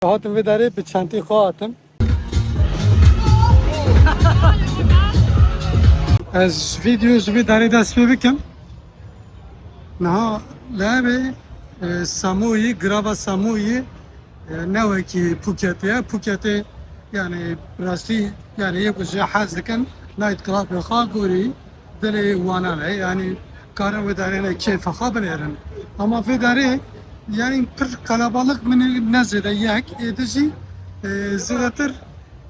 هاتم في داري بتشانتي خاتم از فيديوز في داري دست بكم نها لعبة ساموي غرافا ساموي نوكي بوكيتيا بوكيتي يعني راستي يعني يكوز حاز دكن نايت كلاب بخاغوري دلي وانا يعني كارن في داري كيف خابنيرن اما في داري yani pır kalabalık mı nezle yak edici zirater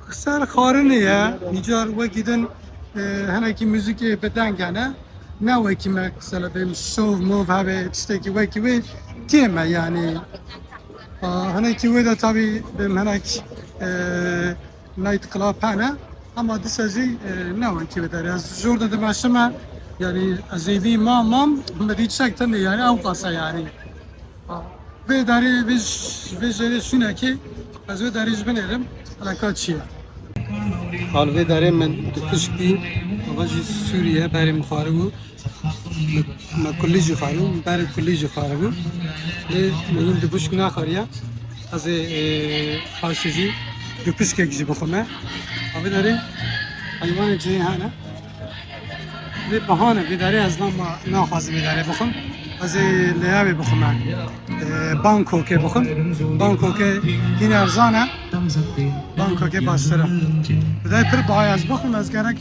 kısar karını ya nicar ve giden hanaki müzik beden gene ne ve kime mesela benim show move habe işte ki ve tema yani hanaki ve de tabi benim hanaki night club hana ama disajı ne ve ki der ya zorda da başıma yani azevi mam meditçekten yani avkasa yani ve dari ve jere şuna ki az ve dari jbenerim alaka çiye. Al ve dari men tukuşki avaji Suriye berim xarbu ma kulli xarbu ber kulli xarbu le men tukuşki na xariya az xaşiji tukuşki gizi bxome abi dari hayvan cihana le bahane ve dari azlan ma na xaz ve dari bxom از لیابی بخوام بانکوک بخوام بانکوک این ارزانه بانکوک باشتره بدای پر باهای از بخوام از گرک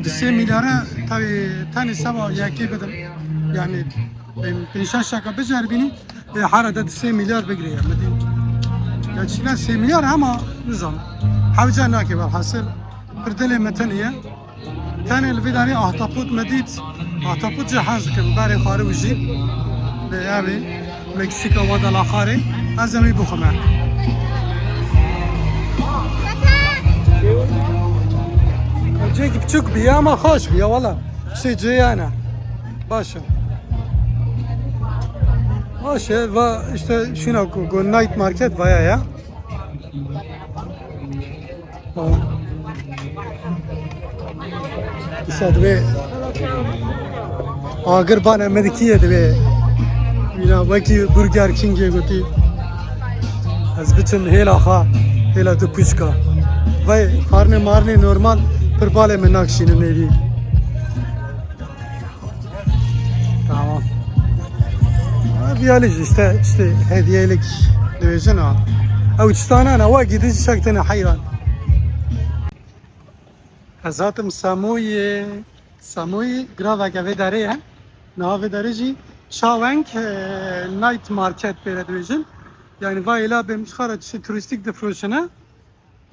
3 میلیاره تاوی تانی سبا یکی بدم یعنی 5-6 شکا بجار بینی هر عدد 3 میلیار بگیره مدین یا چینا 3 میلیار اما نظام حوجه ناکی بالحاصل پر دل متنیه تاني الفيداني اهتابوت مديد اهتابوت جهاز كم باري خارجي بيابي مكسيكا ودا الاخاري ازمي بخمه جيك بتشوك بيا ما خوش بيا والله شي جي انا باشا باشا و işte şuna go night market vaya ya sadve agar bana medikiye de bina vaki burger king'e goti az bütün hela kha hela tu pushka vay farne marne normal per bale में nakşinin nevi tamam abi yani işte hediyelik döveceksin ha او tane ana va gidici şaktene hayran Azatım Samoyi grava ve dare na ve dareci Çavenk night market böyle diyeceğim. Yani vayla benim xarat turistik defroşuna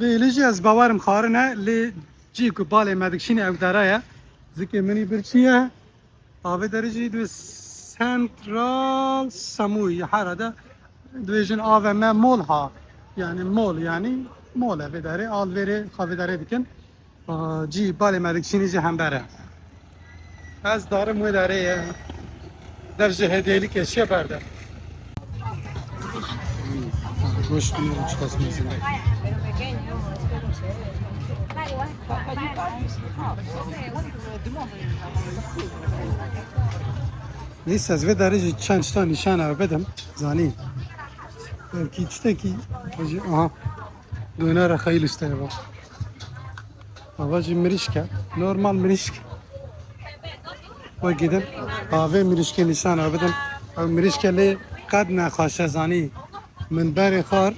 ve ileci az bavarım xarına le ciku bale medikşini ev daraya zike meni birçiye ave dareci de Central Samoyi harada diyeceğim AVM mall ha yani mall yani mall ve dare al veri kahve dare diken جی باله مدکشینی جی هم بره از دارم و داره در جهدیلی کشیه برده گوشت میرم چکاس میزنه نیست از و داره جی چند تا نشان رو بدم زانی belki işte ki aha döner خیلی استره با Havacı mirişke, normal mirişke. O gidip kahve mirişke nişan abidim. O mirişkeli kad ne خاشزانی من بری خار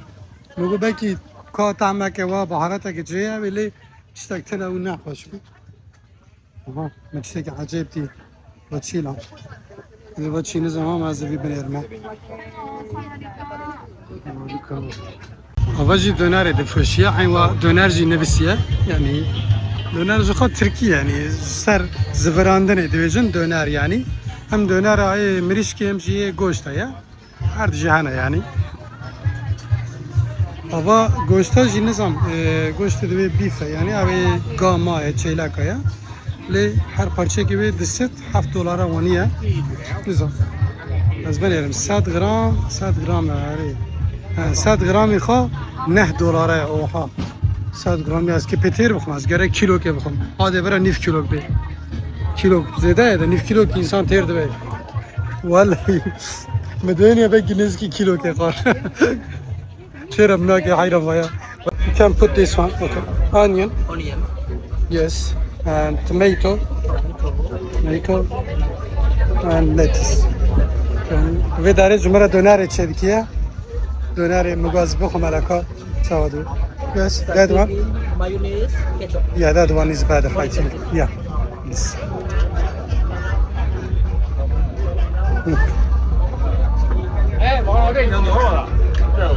میگه بکی کا طعمه که و بهارات که جیه ولی چیزی که نه اون نخوش بود. آها مچه که عجیب دی و چیلام. و چینی زمان مازوی بنیرمه. Havacı döner edip fışıya, aynı dönerci nefisiye yani dönerci kod Türkiye yani ser zıvırandan edivecin döner yani hem döner ayı mirişki hem şeye goşta ya her cihana yani ama goşta jinizam goşta de bife yani abi gama çeylaka ya le her parça gibi disset $7 vaniye nizam az ben yerim 100 gram yani 100 gramı kha $9 oha 100 gram از که پتر بخوام از گره کیلو که بخوام آده برای 9 کیلو به کیلو زیاده ده 9 کیلو که انسان تیر ده والله مدونی بگی نزدیک کیلو که قار Cheram nage hayran vaya. You can put this one. Okay. Onion. Onion. Yes. And tomato. And lettuce. ve dare cumara döner çedikiye. Döner mugaz bu khumalaka sawadu. Yes, that one. Mayonnaise, ketchup. Yeah, that one is better, I think. Yeah. Yes.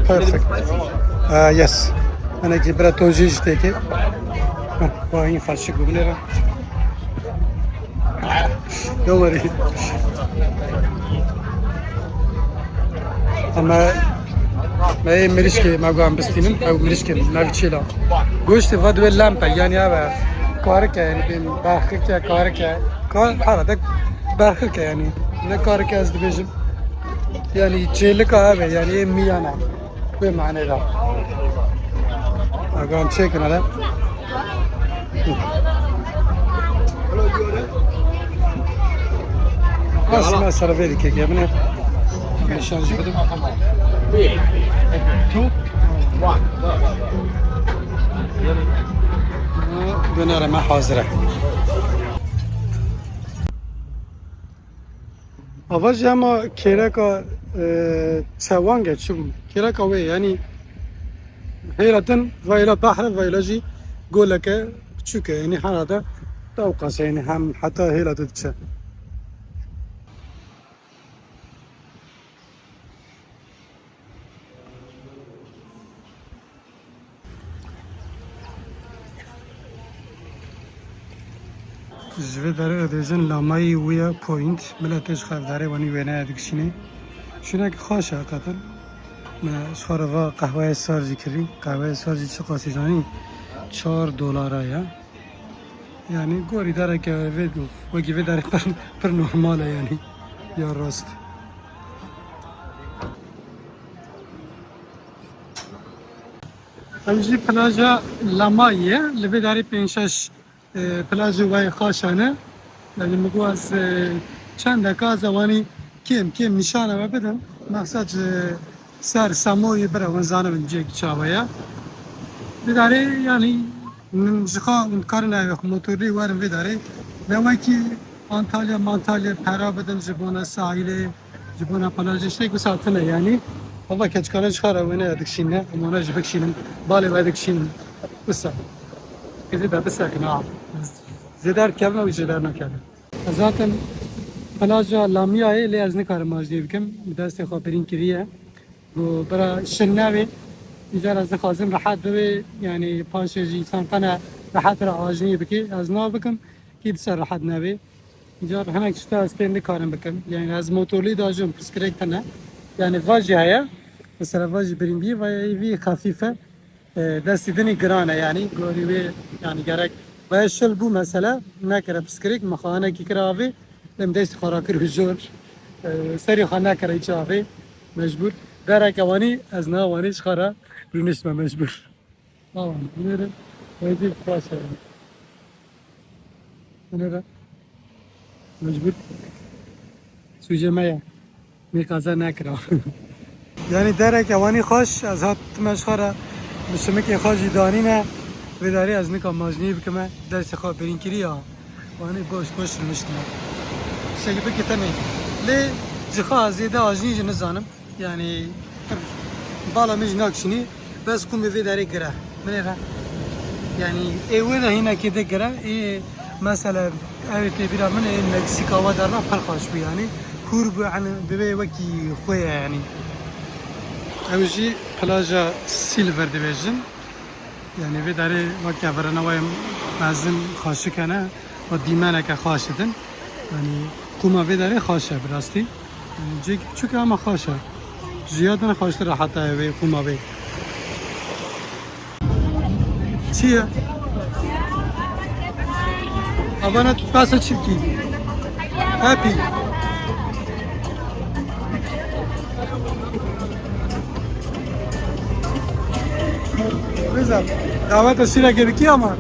Perfect. Yes. أنا كبرت توجيج تيكي. وين فرشك بمنيرة. Don't worry. أما ما هي مريشكي ما قام بستينم أو مريشكي ما بتشيله. قوشت فادو اللامبا يعني هذا كاركة يعني بين باخكة كاركة حالتك باخكة يعني نه كاركة از دبيجم يعني تشيلك هذا يعني ميانا بمعنى ذا. أقام شيكن هذا. بس ما صار فيديك يا ابني. نشان جبدم. 2 1 دونر ما حاضره اول جمع کیرکا چوانگه چون کیرکا وی یعنی هیلتن و الى بحر و الى جی گولکه چوکه یعنی حالا توقع یعنی هم حتی هیلت چه جوی داره ردیزن لامایی ویا پوینت ملتش خف داره وانی وینه دکشینه شونه که خواشه قطر من شخاروا قهوه سارجی کری قهوه سارجی چه قاسی جانی $4 یا یعنی گوری داره که وگی وی داره پر نورماله یعنی یا راست امجی پلاجا لاماییه لبی داره پینشش پلاژ وای خاشانه یعنی میگو از چند دقیقه زمانی کم نشانه و بدم مقصد سر سموی برای ونزانه من جیک چاویا بداره یعنی نجخا کارنه موتوری وارم بداره و وکی آنتالیا پرا بدم جبونه ساحله جبونه پلاژش یک ساعتنه یعنی والله کچکانش خاره ونه دکشینه امونه جبکشینم باله و دکشینم بسا كذا بس اقناع زدار كم او زدار نكره zaten plaja lamia है ले आज निकाल माजदी बिकम दस्ते خابرين كريه وبرا شناوي إذا از خازم راحت به يعني پاشجی سانقنا راحت را آجنی بکی از نا بکم کید سر راحت نوی اینجا همه چیزا از کندی کارم بکم يعني از موتوری داجم بسکریک تنه يعني واجی هیا مثلا واجی بریم بی و ایوی خفیفه دستی دنی گرانه يعني گوری يعني گرک و شل بو مثلا نکره بسکریک مخانه کی کراوی لم دست خراکر هجور سری خانه کرای چاوی مجبور درک وانی از نا وانیش خرا رونش مجبور آوان میره ویدی باشه میره مجبور سوژه مایا میقازه نکره یعنی درک وانی خوش از هات مشخره مشمک خواجی دانی نه و داری از نکام ماجنی بکمه دست خواب برین کری ها وانی باش نشتنه شکل بکتنه لی جخواه زیده آجنی جه نزانم یعنی بالا میج ناکشنی بس کم به داری گره منه را یعنی ایوه ده هینه که ده گره ای مثلا اوی تیبیرا من این مکسیکاوا در را پرخاش بی یعنی کور ببه وکی خویه یعنی اوجی پلاژا سیلور دیویژن یعنی وی داره وقتی برنامه مزن خاصی کنه و دیمانه که خاصیدن یعنی کوما وی داره خاصه براستی یعنی جیک چوکه اما خاصه زیاد نه خاصه راحته وی کوما وی چیه؟ آبانه تو پاسه چی کی؟ هپی Güzel. Davet aşırı gerekiyor ama.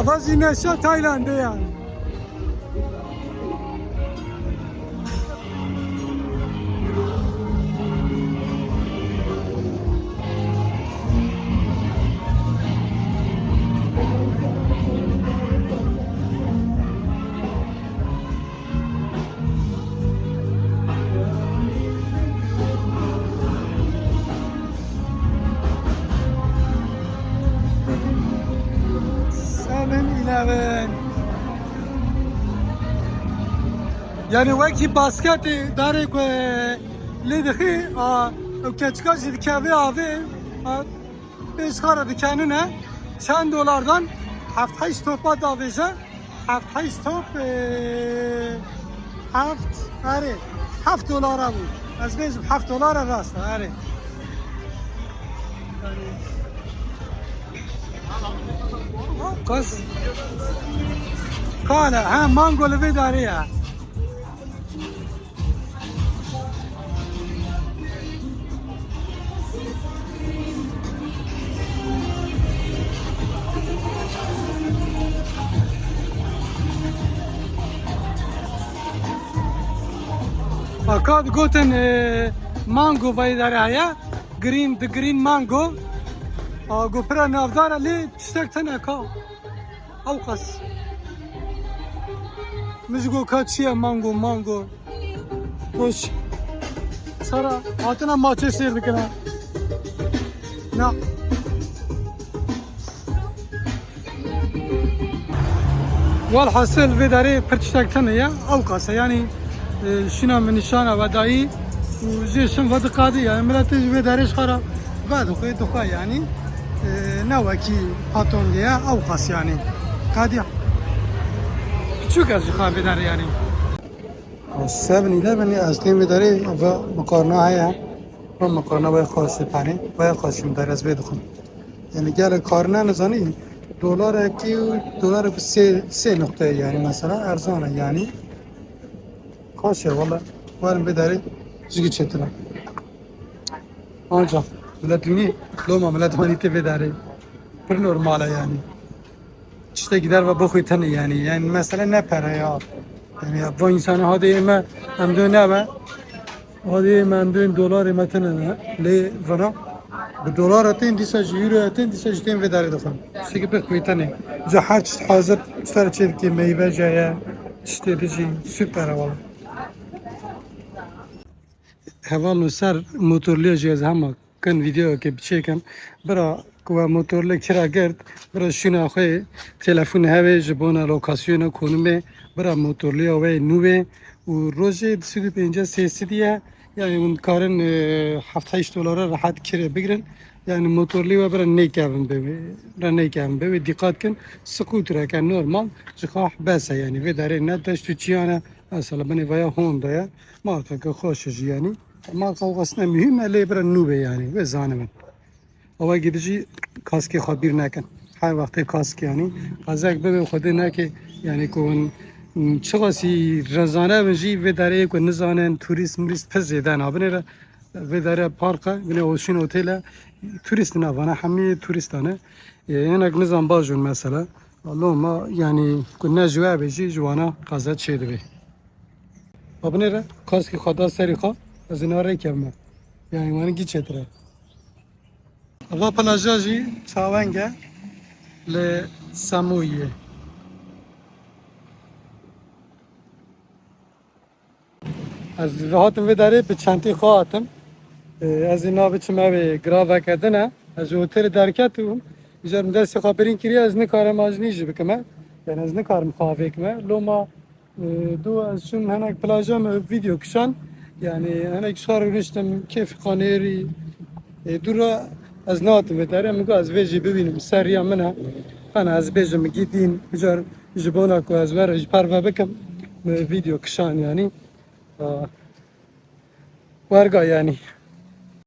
Avazı neşe Tayland'da yani. Yani vaki basket dare ko ledhi a keçka zidkavi ave beş kara dikanına $10 7 topa daveze 7 top 7 dolara bu. Az bezim $7 rast are. Kız Kala ha mango leve dare ya. Fakat goten mango vaydara green the green mango go pra navdara li çiçek tane ka avkas müzgo kaçıya mango hoş sara atına maçı seyirdik na والحاصل في داري برتشتاك تانية أوقاس يعني شنا من نشانة وداي وزيشن ودقادي يعني ملاتي في داريش خرا بعد خوي دقا يعني نواكي هاتون ديا أوقاس يعني قادية küçük azıcık bir dare yani. 7-Eleven أصلي بداري ومقارنة هيا ومقارنة ويا خاص يعني ويا خاص مدرس بيدخل يعني جال قارنة نزاني دولار کی دلار به سه نقطه yani mesela ارزانه yani kaşe valla varım bedari zigi çetine ancak milletini loma millet manite bedari bir normale yani işte gider ve boku tane yani mesela ne para ya yani bu insanı hadi yeme hem de ne be hadi yeme hem de dolar yemetene le vana bu dolar atın disa euro atın disa jiten vedare dafın şey bir kuytane ja her şey hazır tutar çelki meyve jaya işte dici süper valla havalı ser motorlu cihaz ama kan video ke biçekem bira kuva motorlu kira gert bira şuna xoy telefon have jibona lokasyona konume bira motorlu ve nube و روزی 250 سیسی دیه yani اون کارن $7 rahat kire بگیرن yani motorlu ve bira neykavın be ve dikkat kin skuter kan normal çıkah basa yani ve dare ne de şu çiyana mesela beni veya Honda'ya marka ki hoş yani marka aslında mühim ele bira nube yani ve zanımın ama gidici kaski habir nakan her vakti kask yani kazak be xude ne ki yani kon چقاسی رزانه بنجی و داره یک نزانن توریست مریست پس زیادن آبنه را و داره پارکه بنه اوشین اوتیل توریست نوانه همه توریستانه این اگ نزان باجون مثلا الله ما yani کنه جواب بجی جوانا قازت شده بی آبنه را کاس کی خدا سری خوا از اینا را کمه yani من گی چتره و پلاژی چاونگه ل سامویه از هاتم و داره به چندی خواهتم از اینا بچم به گراو کردنه از اوتر درکتم بیشتر دست خبرین کری از نکارم از نیجی بکنم yani از نکارم خواهی کنم لما دو از شون هنگ پلاژام ویدیو کشان yani هنگ شار گرشتم کیف خانه‌ای دورا از ناتم و داره میگه از ویجی ببینم سریع منه خانه از بیجم گیدین بیشتر جبونا کو از ورج پروا بکم ویدیو کشان yani Varga yani